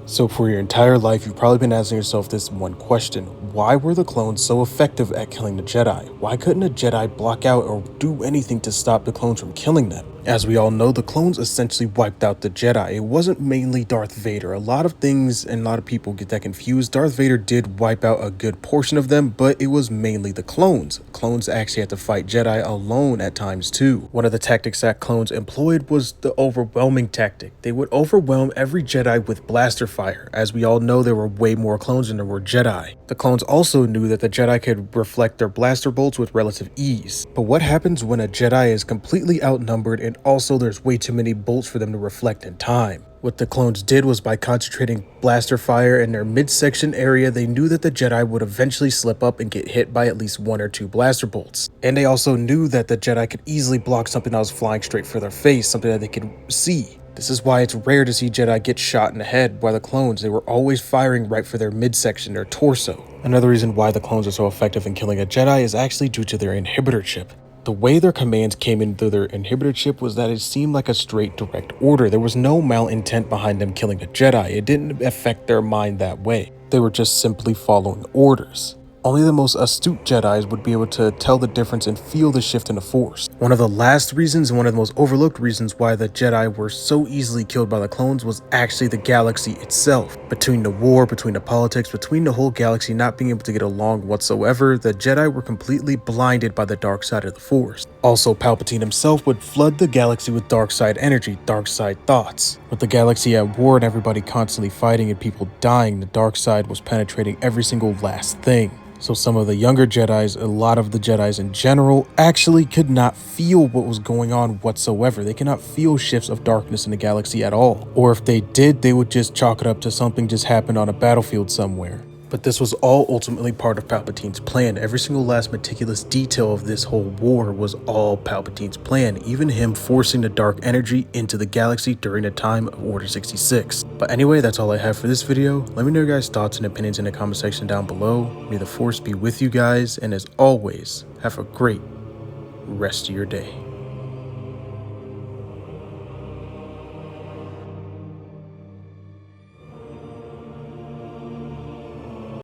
So for your entire life, you've probably been asking yourself this one question. Why were the clones so effective at killing the Jedi? Why couldn't a Jedi block out or do anything to stop the clones from killing them? As we all know, the clones essentially wiped out the Jedi. It wasn't mainly Darth Vader. A lot of things and a lot of people get that confused. Darth Vader did wipe out a good portion of them, but it was mainly the clones. Clones actually had to fight Jedi alone at times too. One of the tactics that clones employed was the overwhelming tactic. They would overwhelm every Jedi with blaster fire. As we all know, there were way more clones than there were Jedi. The clones also knew that the Jedi could reflect their blaster bolts with relative ease. But what happens when a Jedi is completely outnumbered and also there's way too many bolts for them to reflect in time? What the clones did was, by concentrating blaster fire in their midsection area, they knew that the Jedi would eventually slip up and get hit by at least one or two blaster bolts. And they also knew that the Jedi could easily block something that was flying straight for their face, something that they could see. This is why it's rare to see Jedi get shot in the head by the clones. They were always firing right for their midsection, their torso. Another reason why the clones are so effective in killing a Jedi is actually due to their inhibitor chip. The way their commands came in through their inhibitor chip was that it seemed like a straight direct order. There was no malintent behind them killing a Jedi. It didn't affect their mind that way. They were just simply following orders. Only the most astute Jedis would be able to tell the difference and feel the shift in the Force. One of the last reasons and one of the most overlooked reasons why the Jedi were so easily killed by the clones was actually the galaxy itself. Between the war, between the politics, between the whole galaxy not being able to get along whatsoever, the Jedi were completely blinded by the dark side of the Force. Also, Palpatine himself would flood the galaxy with dark side energy, dark side thoughts. With the galaxy at war and everybody constantly fighting and people dying, the dark side was penetrating every single last thing. So some of the younger Jedis, a lot of the Jedis in general, actually could not feel what was going on whatsoever. They cannot feel shifts of darkness in the galaxy at all. Or if they did, they would just chalk it up to something just happened on a battlefield somewhere. But this was all ultimately part of Palpatine's plan. Every single last meticulous detail of this whole war was all Palpatine's plan, even him forcing the dark energy into the galaxy during the time of Order 66. But anyway, that's all I have for this video. Let me know your guys' thoughts and opinions in the comment section down below. May the Force be with you guys, and as always, have a great rest of your day.